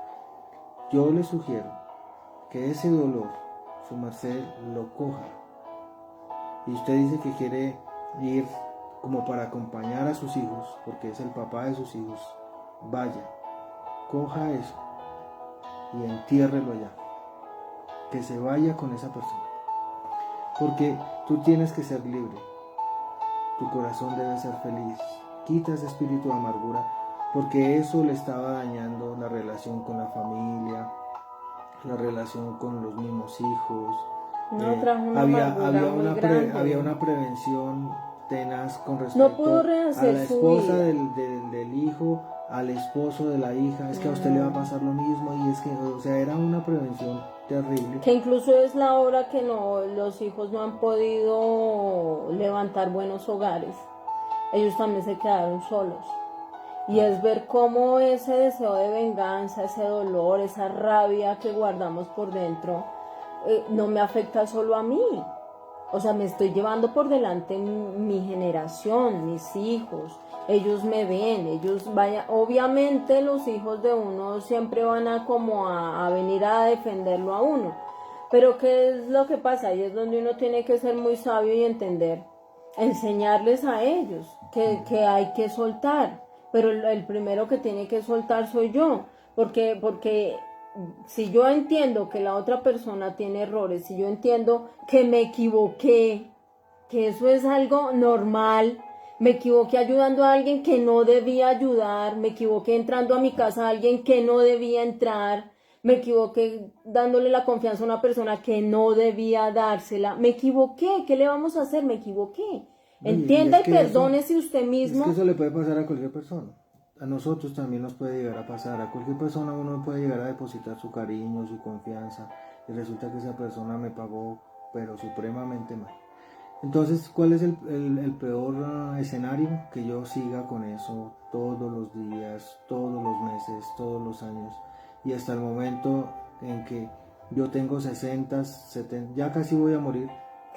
Yo le sugiero que ese dolor, su merced lo coja. Y usted dice que quiere ir como para acompañar a sus hijos, porque es el papá de sus hijos. Vaya, coja eso y entiérrelo allá. Que se vaya con esa persona. Porque tú tienes que ser libre. Tu corazón debe ser feliz. Quita ese espíritu de amargura, porque eso le estaba dañando la relación con la familia, la relación con los mismos hijos. No, trajo una amargura muy grande. Había una prevención tenaz con respecto a la esposa del hijo, al esposo de la hija. Es que a usted le va a pasar lo mismo, y es que, o sea, era una prevención terrible. Que incluso es la hora que los hijos no han podido levantar buenos hogares. Ellos también se quedaron solos. Y es ver cómo ese deseo de venganza, ese dolor, esa rabia que guardamos por dentro, no me afecta solo a mí. O sea, me estoy llevando por delante mi generación, mis hijos. Ellos me ven, obviamente los hijos de uno siempre van a venir a defenderlo a uno. Pero ¿qué es lo que pasa? Ahí es donde uno tiene que ser muy sabio y entender, enseñarles a ellos que hay que soltar. Pero el primero que tiene que soltar soy yo, porque si yo entiendo que la otra persona tiene errores, si yo entiendo que me equivoqué, que eso es algo normal, me equivoqué ayudando a alguien que no debía ayudar, me equivoqué entrando a mi casa a alguien que no debía entrar, me equivoqué dándole la confianza a una persona que no debía dársela, me equivoqué, ¿qué le vamos a hacer? Me equivoqué. Entienda y perdónese usted mismo. Es que eso le puede pasar a cualquier persona. A nosotros también nos puede llegar a pasar. A cualquier persona uno puede llegar a depositar su cariño, su confianza, y resulta que esa persona me pagó, pero supremamente mal. Entonces, ¿cuál es el peor escenario? Que yo siga con eso todos los días, todos los meses, todos los años, y hasta el momento en que yo tengo 60, 70, ya casi voy a morir.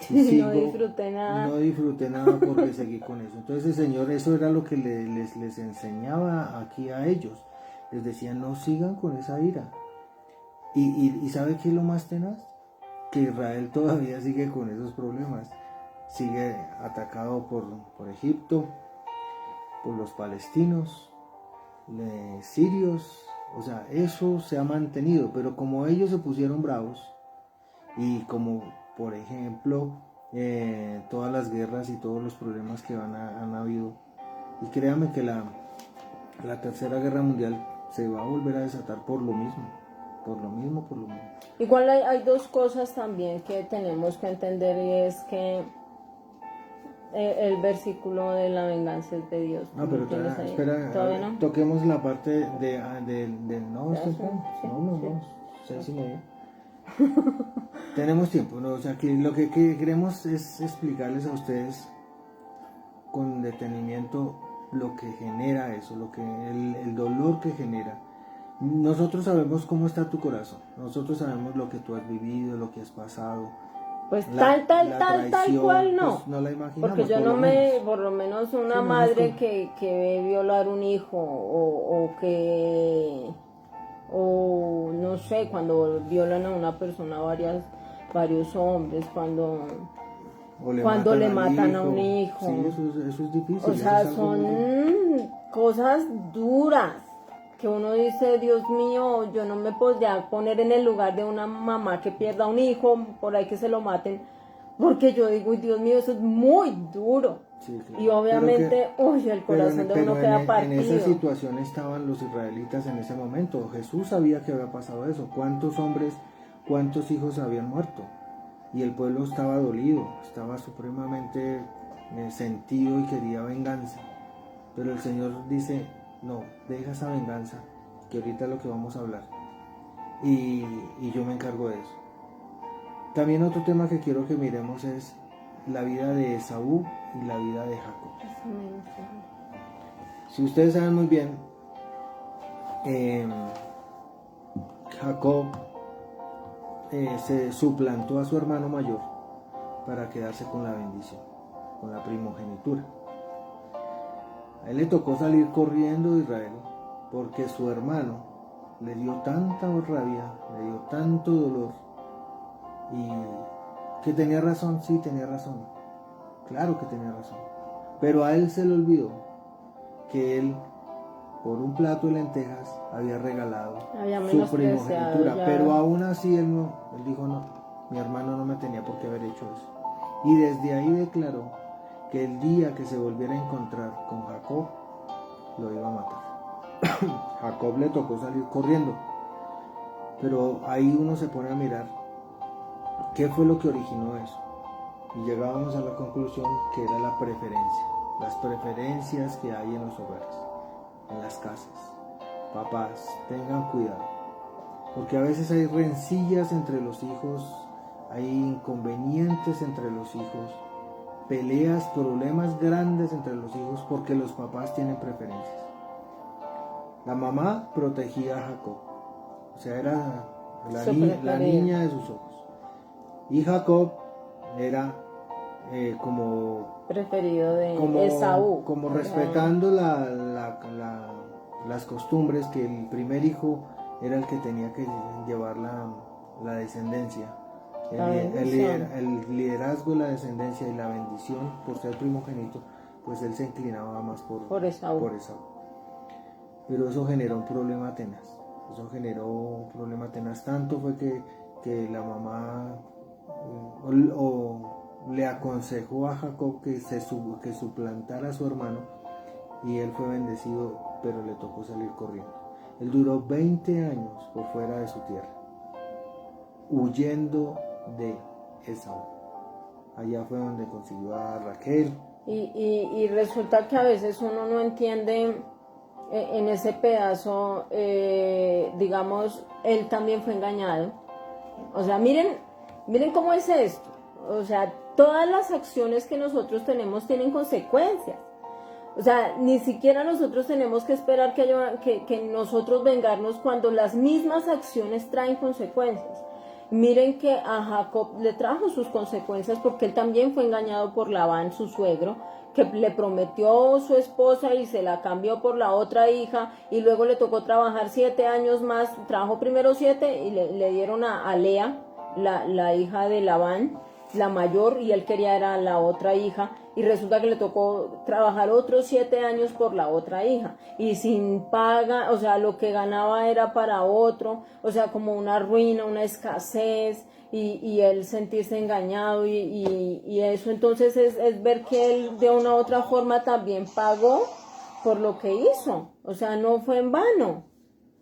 Y no disfruté nada. No disfruté nada porque seguí con eso. Entonces el Señor, eso era lo que les enseñaba aquí a ellos. Les decía, no sigan con esa ira. Y ¿sabe qué es lo más tenaz? Que Israel todavía sigue con esos problemas. Sigue atacado por Egipto, por los palestinos, sirios. O sea, eso se ha mantenido. Pero como ellos se pusieron bravos, y como por ejemplo todas las guerras y todos los problemas que han habido, y créame que la tercera guerra mundial se va a volver a desatar por lo mismo. Igual hay dos cosas también que tenemos que entender, y es que el versículo de la venganza es de Dios. No, pero espera, ¿Todavía no? toquemos la parte de no, ¿Ya? no, 6:30. Tenemos tiempo, ¿no? O sea, que lo que queremos es explicarles a ustedes con detenimiento lo que genera eso, el dolor que genera. Nosotros sabemos cómo está tu corazón, nosotros sabemos lo que tú has vivido, lo que has pasado. Pues La tal traición, cual no. pues no la imaginamos. Porque yo no me, por lo menos una Sí, madre que ve violar un hijo o no sé, cuando violan a una persona varios hombres, cuando le matan a un hijo. Sí, eso es difícil. O sea, eso es algo muy son cosas duras que uno dice, Dios mío, yo no me podría poner en el lugar de una mamá que pierda un hijo, por ahí que se lo maten, porque yo digo, Dios mío, eso es muy duro. Sí, claro. Y obviamente, el corazón de uno queda partido. En esa situación estaban los israelitas en ese momento. Jesús sabía que había pasado eso. ¿Cuántos hombres, cuántos hijos habían muerto? Y el pueblo estaba dolido, estaba supremamente sentido y quería venganza. Pero el Señor dice, no, deja esa venganza, que ahorita es lo que vamos a hablar. Y yo me encargo de eso. También otro tema que quiero que miremos es la vida de Esaú y la vida de Jacob. Si ustedes saben muy bien, Jacob se suplantó a su hermano mayor para quedarse con la bendición, con la primogenitura. A él le tocó salir corriendo de Israel porque su hermano le dio tanta rabia, le dio tanto dolor, y que tenía razón, sí tenía razón, claro que tenía razón, pero a él se le olvidó que él, por un plato de lentejas, había regalado su primogenitura, pero aún así él dijo no, mi hermano no me tenía por qué haber hecho eso. Y desde ahí declaró que el día que se volviera a encontrar con Jacob, lo iba a matar. Jacob le tocó salir corriendo, pero ahí uno se pone a mirar qué fue lo que originó eso. Y llegábamos a la conclusión que era la preferencia, las preferencias que hay en los hogares, en las casas. Papás, tengan cuidado, porque a veces hay rencillas entre los hijos, hay inconvenientes entre los hijos, peleas, problemas grandes entre los hijos porque los papás tienen preferencias. La mamá protegía a Jacob, o sea, era la niña de sus ojos, y Jacob era como preferido de Esaú, como respetando las costumbres, que el primer hijo era el que tenía que llevar la descendencia, el liderazgo de la descendencia y la bendición por ser primogénito, pues él se inclinaba más por Esaú. Pero eso generó un problema tenaz, tanto fue que la mamá le aconsejó a Jacob que suplantara a su hermano, y él fue bendecido, pero le tocó salir corriendo. Él duró 20 años por fuera de su tierra, huyendo de Esaú. Allá fue donde consiguió a Raquel. Y resulta que a veces uno no entiende en ese pedazo, digamos, él también fue engañado. O sea, miren cómo es esto. O sea, todas las acciones que nosotros tenemos tienen consecuencias. O sea, ni siquiera nosotros tenemos que esperar que nosotros vengarnos cuando las mismas acciones traen consecuencias. Miren que a Jacob le trajo sus consecuencias porque él también fue engañado por Labán, su suegro, que le prometió su esposa y se la cambió por la otra hija, y luego le tocó trabajar 7 años más. Trabajó primero 7 y le dieron a Lea, la hija de Labán, la mayor, y él quería era la otra hija, y resulta que le tocó trabajar otros 7 años por la otra hija, y sin paga, o sea, lo que ganaba era para otro, o sea, como una ruina, una escasez, y él sentirse engañado, y eso entonces es ver que él de una u otra forma también pagó por lo que hizo, o sea, no fue en vano.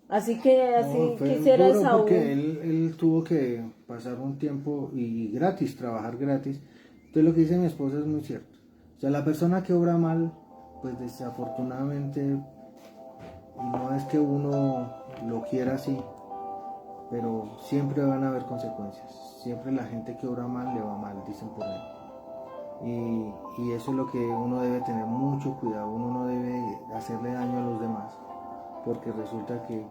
Así que así quisiera Esaú. Porque él tuvo que pasar un tiempo y gratis, trabajar gratis. Entonces lo que dice mi esposa es muy cierto. O sea, la persona que obra mal, pues desafortunadamente, y no es que uno lo quiera así, pero siempre van a haber consecuencias. Siempre la gente que obra mal le va mal, dicen por ahí. Y eso es lo que uno debe tener mucho cuidado. Uno no debe hacerle daño a los demás, porque resulta que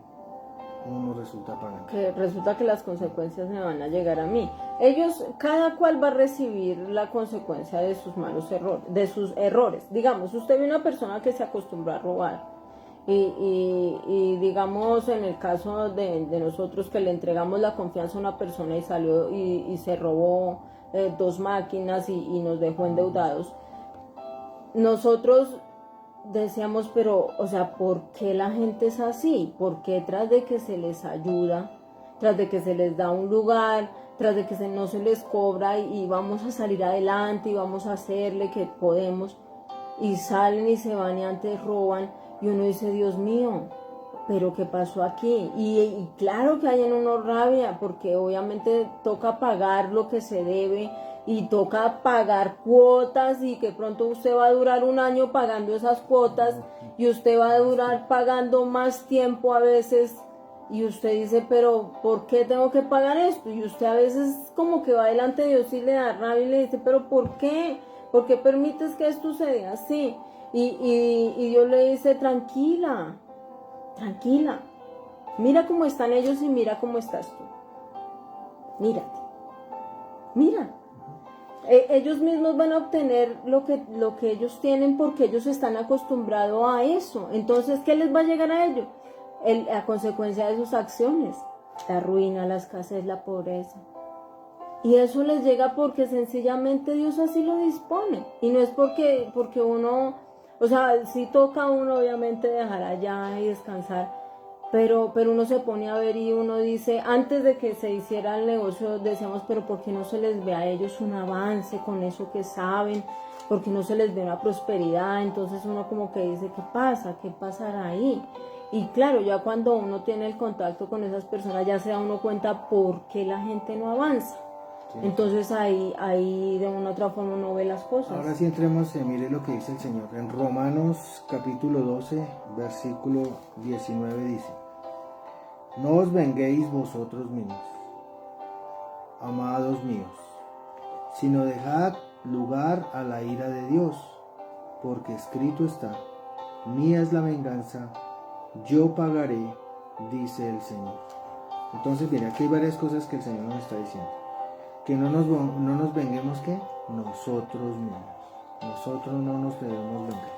uno resulta pagando. Que resulta que las consecuencias me van a llegar a mí. Ellos, cada cual va a recibir la consecuencia de sus malos errores, de sus errores. Digamos, usted ve una persona que se acostumbró a robar y digamos en el caso de nosotros que le entregamos la confianza a una persona y salió y se robó 2 máquinas y nos dejó endeudados. Nosotros decíamos, pero, o sea, ¿por qué la gente es así? ¿Por qué tras de que se les ayuda, tras de que se les da un lugar, tras de que no se les cobra y vamos a salir adelante y vamos a hacerle que podemos, y salen y se van y antes roban, y uno dice, Dios mío, pero ¿qué pasó aquí? Y claro que hay en uno rabia, porque obviamente toca pagar lo que se debe, y toca pagar cuotas, y que pronto usted va a durar un año pagando esas cuotas, y usted va a durar pagando más tiempo a veces, y usted dice, pero ¿por qué tengo que pagar esto? Y usted a veces como que va delante de Dios y le da rabia y le dice, pero ¿por qué? ¿Por qué permites que esto suceda así? Y Dios le dice, tranquila, tranquila, mira cómo están ellos y mira cómo estás tú. Mírate, mira. Ellos mismos van a obtener lo que ellos tienen porque ellos están acostumbrados a eso. Entonces, ¿qué les va a llegar a ellos? A consecuencia de sus acciones, la ruina, la escasez, la pobreza. Y eso les llega porque sencillamente Dios así lo dispone. Y no es porque uno, o sea, sí toca a uno obviamente dejar allá y descansar, pero uno se pone a ver y uno dice, antes de que se hiciera el negocio, decíamos, pero ¿por qué no se les ve a ellos un avance con eso que saben? ¿Por qué no se les ve una prosperidad? Entonces uno como que dice, ¿qué pasa? ¿Qué pasará ahí? Y claro, ya cuando uno tiene el contacto con esas personas, ya se da uno cuenta por qué la gente no avanza. Sí. Entonces ahí de una u otra forma uno ve las cosas. Ahora sí entremos, mire lo que dice el Señor. En Romanos capítulo 12, versículo 19 dice, no os venguéis vosotros mismos, amados míos, sino dejad lugar a la ira de Dios, porque escrito está, mía es la venganza, yo pagaré, dice el Señor. Entonces, mira, aquí hay varias cosas que el Señor nos está diciendo. Que no nos venguemos, ¿qué? Nosotros mismos. Nosotros no nos debemos vengar.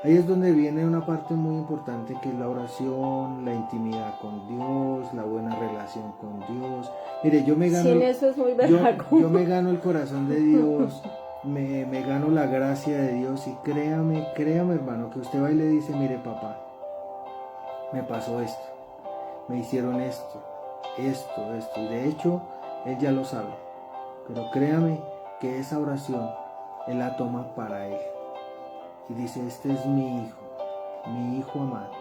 Ahí es donde viene una parte muy importante, que es la oración, la intimidad con Dios, la buena relación con Dios. Mire, yo me gano, eso es muy yo me gano el corazón de Dios, me gano la gracia de Dios, y créame hermano, que usted va y le dice, mire papá, me pasó esto, me hicieron esto, y de hecho, él ya lo sabe, pero créame que esa oración, él la toma para él, y dice, este es mi hijo amado,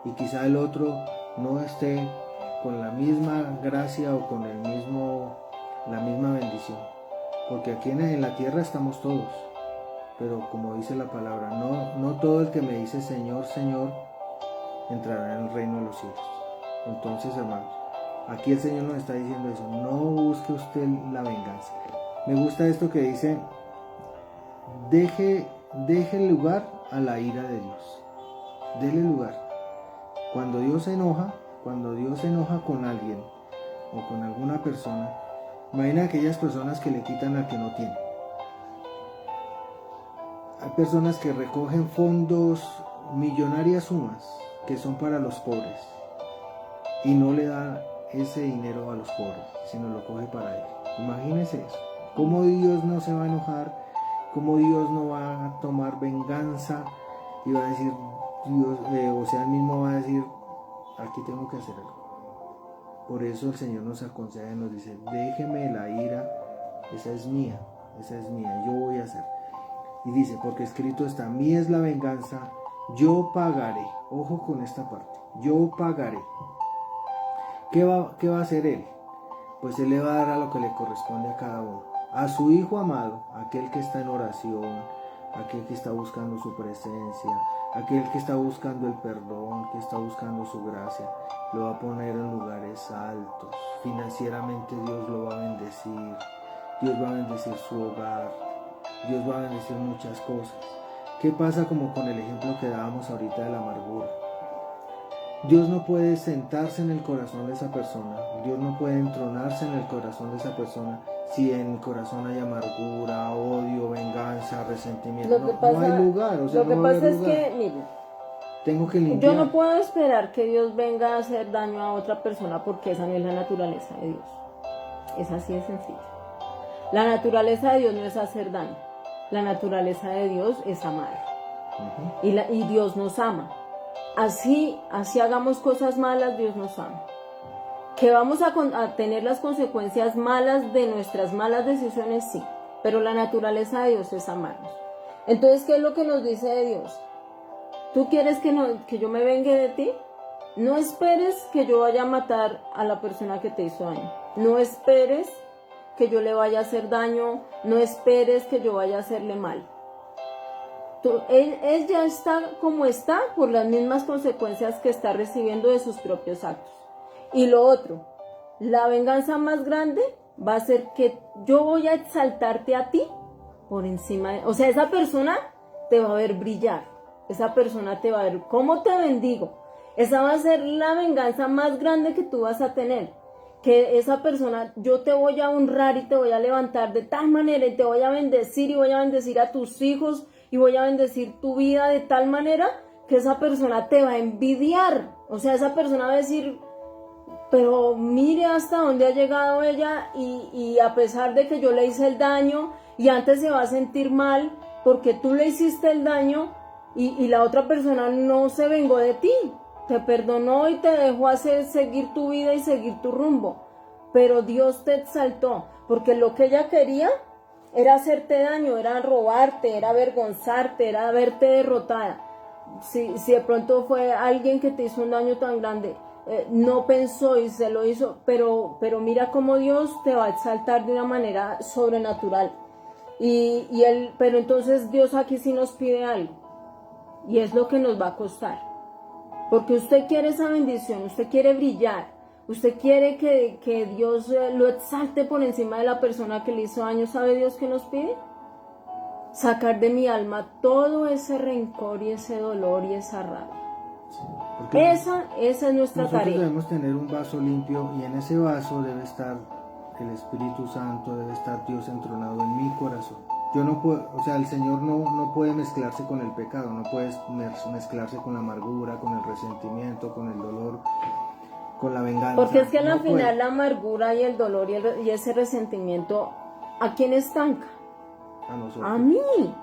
y quizá el otro no esté con la misma gracia o con la misma bendición, porque aquí en la tierra estamos todos, pero como dice la palabra, no todo el que me dice Señor, Señor, entrará en el reino de los cielos. Entonces, hermanos, aquí el Señor nos está diciendo eso, no busque usted la venganza. Me gusta esto que dice, deje lugar a la ira de Dios, dele lugar. Cuando Dios se enoja con alguien o con alguna persona, imagina aquellas personas que le quitan al que no tiene. Hay personas que recogen fondos, millonarias sumas, que son para los pobres, y no le da ese dinero a los pobres, sino lo coge para él. Imagínese eso. ¿Cómo Dios no se va a enojar? ¿Cómo Dios no va a tomar venganza? Y va a decir, Dios, o sea, él mismo va a decir, aquí tengo que hacer algo. Por eso el Señor nos aconseja y nos dice, déjeme la ira, esa es mía, yo voy a hacer. Y dice, porque escrito está, mía es la venganza, yo pagaré. Ojo con esta parte, yo pagaré. ¿Qué va a hacer él? Pues él le va a dar a lo que le corresponde a cada uno. A su hijo amado, aquel que está en oración, aquel que está buscando su presencia, aquel que está buscando el perdón, que está buscando su gracia, lo va a poner en lugares altos. Financieramente Dios lo va a bendecir, Dios va a bendecir su hogar, Dios va a bendecir muchas cosas. ¿Qué pasa como con el ejemplo que dábamos ahorita de la amargura? Dios no puede sentarse en el corazón de esa persona, Dios no puede entronarse en el corazón de esa persona si en el corazón hay amargura, odio, venganza, resentimiento. No hay lugar, o sea, lo que no va a pasa haber es lugar. que, mire, Tengo que limpiar. yo no puedo esperar que Dios venga a hacer daño a otra persona porque esa no es la naturaleza de Dios. Es así de sencillo. La naturaleza de Dios no es hacer daño. La naturaleza de Dios es amar. Y Dios nos ama. Así hagamos cosas malas, Dios nos ama. Que vamos a tener las consecuencias malas de nuestras malas decisiones, sí. Pero la naturaleza de Dios es amarnos. Entonces, ¿qué es lo que nos dice de Dios? ¿Tú quieres que yo me vengue de ti? No esperes que yo vaya a matar a la persona que te hizo daño. No esperes que yo le vaya a hacer daño. No esperes que yo vaya a hacerle mal. Él ya está como está por las mismas consecuencias que está recibiendo de sus propios actos. Y lo otro, la venganza más grande va a ser que yo voy a exaltarte a ti por encima de... O sea, esa persona te va a ver brillar. Esa persona te va a ver cómo te bendigo. Esa va a ser la venganza más grande que tú vas a tener. Que esa persona, yo te voy a honrar y te voy a levantar de tal manera y te voy a bendecir y voy a bendecir a tus hijos y voy a bendecir tu vida de tal manera que esa persona te va a envidiar. O sea, esa persona va a decir, pero mire hasta dónde ha llegado ella y a pesar de que yo le hice el daño y antes se va a sentir mal porque tú le hiciste el daño y la otra persona no se vengó de ti. Te perdonó y te dejó seguir tu vida y seguir tu rumbo. Pero Dios te exaltó, porque lo que ella quería era hacerte daño, era robarte, era avergonzarte, era verte derrotada. Si de pronto fue alguien que te hizo un daño tan grande, no pensó y se lo hizo, pero mira cómo Dios te va a exaltar de una manera sobrenatural. Pero entonces Dios aquí sí nos pide algo, y es lo que nos va a costar. Porque usted quiere esa bendición, usted quiere brillar, usted quiere que Dios lo exalte por encima de la persona que le hizo daño. ¿Sabe Dios qué nos pide? Sacar de mi alma todo ese rencor y ese dolor y esa rabia. Sí, esa es nuestra tarea. Nosotros debemos tener un vaso limpio y en ese vaso debe estar el Espíritu Santo, debe estar Dios entronado en mi corazón. Yo no puedo, o sea, el Señor no puede mezclarse con el pecado, no puede mezclarse con la amargura, con el resentimiento, con el dolor, con la venganza. Porque es que al final la amargura y el dolor y ese resentimiento, ¿a quién estanca? A nosotros. A mí.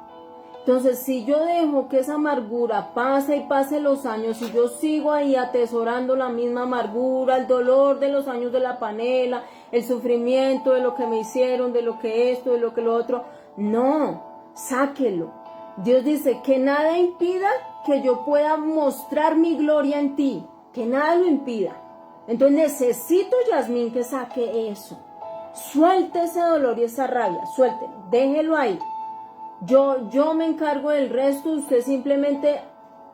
Entonces, si yo dejo que esa amargura pase y pase los años y yo sigo ahí atesorando la misma amargura, el dolor de los años de la panela, el sufrimiento de lo que me hicieron, de lo que esto, de lo que lo otro, no, sáquelo. Dios dice que nada impida que yo pueda mostrar mi gloria en ti, que nada lo impida. Entonces necesito, Yasmín, que saque eso. Suelte ese dolor y esa rabia, suéltelo, déjelo ahí. Yo me encargo del resto, usted simplemente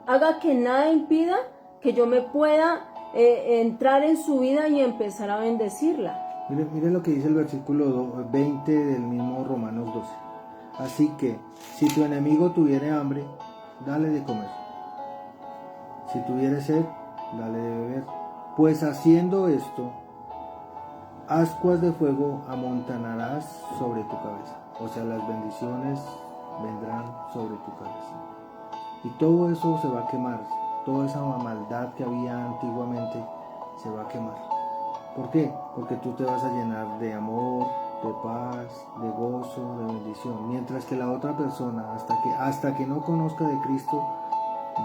haga que nada impida que yo me pueda entrar en su vida y empezar a bendecirla. Mire lo que dice el versículo 20 del mismo Romanos 12. Así que, si tu enemigo tuviere hambre, dale de comer. Si tuviere sed, dale de beber. Pues haciendo esto, ascuas de fuego amontonarás sobre tu cabeza. O sea, las bendiciones vendrán sobre tu cabeza. Y todo eso se va a quemar. Toda esa maldad que había antiguamente se va a quemar. ¿Por qué? Porque tú te vas a llenar de amor, de paz, de gozo, de bendición. Mientras que la otra persona, hasta que no conozca de Cristo,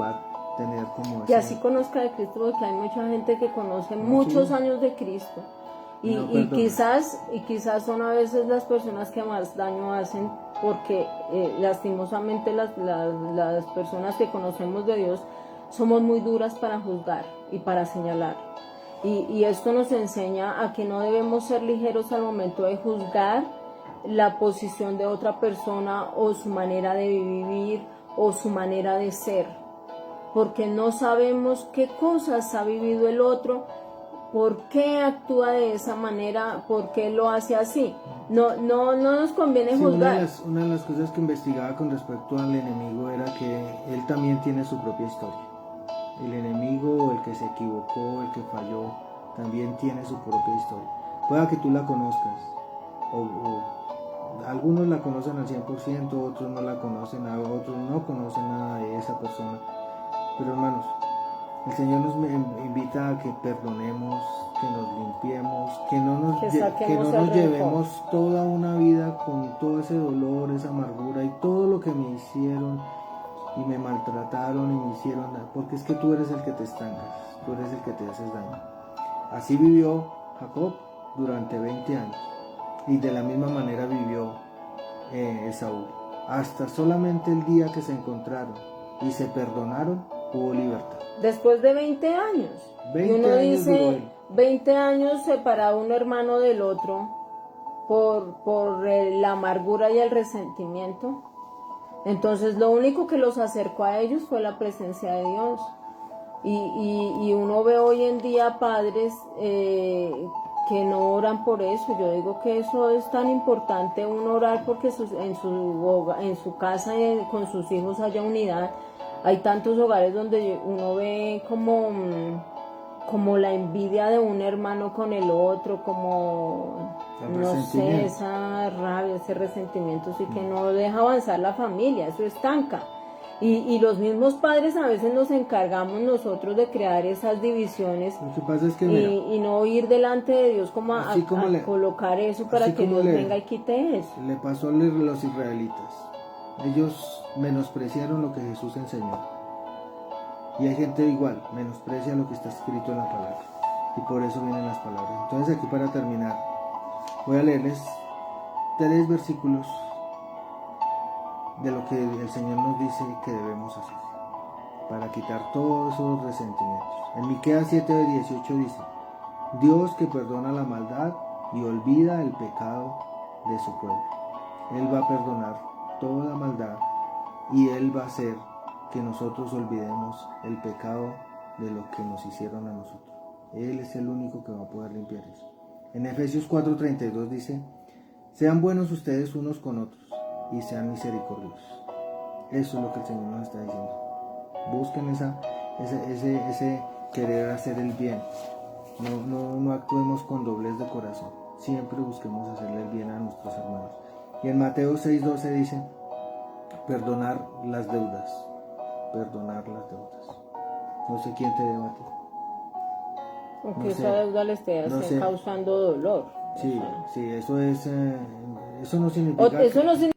va a tener como... Y así conozca de Cristo, porque hay mucha gente que conoce muchos años de Cristo. Y quizás son a veces las personas que más daño hacen, porque lastimosamente las personas que conocemos de Dios somos muy duras para juzgar y para señalar. Y esto nos enseña a que no debemos ser ligeros al momento de juzgar la posición de otra persona o su manera de vivir o su manera de ser, porque no sabemos qué cosas ha vivido el otro, por qué actúa de esa manera, por qué lo hace así. No nos conviene Sí, juzgar. una de las cosas que investigaba con respecto al enemigo era que él también tiene su propia historia. El enemigo, el que se equivocó, el que falló, también tiene su propia historia. Pueda que tú la conozcas, o algunos la conocen al 100%, otros no la conocen, otros no conocen nada de esa persona. Pero hermanos, el Señor nos invita a que perdonemos, que nos limpiemos, que no nos, Que que saquemos no el nos rencor. llevemos toda una vida con todo ese dolor, esa amargura y todo lo que me hicieron y me maltrataron y me hicieron daño, porque es que tú eres el que te estancas, tú eres el que te haces daño. Así vivió Jacob durante 20 años y de la misma manera vivió Esaú. Hasta solamente el día que se encontraron y se perdonaron, hubo libertad. Después de 20 años. 20 y uno años duró dice, él. 20 años separado un hermano del otro por la amargura y el resentimiento. Entonces lo único que los acercó a ellos fue la presencia de Dios. Y uno ve hoy en día padres que no oran por eso. Yo digo que eso es tan importante, uno orar porque en su casa con sus hijos haya unidad. Hay tantos hogares donde uno ve como la envidia de un hermano con el otro, como, no sé, esa rabia, ese resentimiento, sí que no deja avanzar la familia, eso estanca. Y los mismos padres a veces nos encargamos nosotros de crear esas divisiones. Lo que pasa es que, mira, y no ir delante de Dios como a colocar eso para que Dios venga y quite eso. Le pasó a los israelitas. Ellos menospreciaron lo que Jesús enseñó. Y hay gente igual, menosprecia lo que está escrito en la palabra. Y por eso vienen las palabras. Entonces aquí para terminar, voy a leerles 3 versículos de lo que el Señor nos dice que debemos hacer para quitar todos esos resentimientos. En Miqueas 7:18 dice: Dios que perdona la maldad y olvida el pecado de su pueblo. Él va a perdonar toda maldad y Él va a hacer que nosotros olvidemos el pecado de lo que nos hicieron a nosotros. Él es el único que va a poder limpiar eso. En Efesios 4:32 dice: sean buenos ustedes unos con otros y sean misericordiosos. Eso es lo que el Señor nos está diciendo. Busquen ese querer hacer el bien. No actuemos con doblez de corazón. Siempre busquemos hacerle el bien a nuestros hermanos. Y en Mateo 6:12 dice: perdonar las deudas. Perdonar las deudas. No sé quién te deba a ti. Porque esa deuda le esté causando dolor. Sí, sí, eso no significa. Eso no significa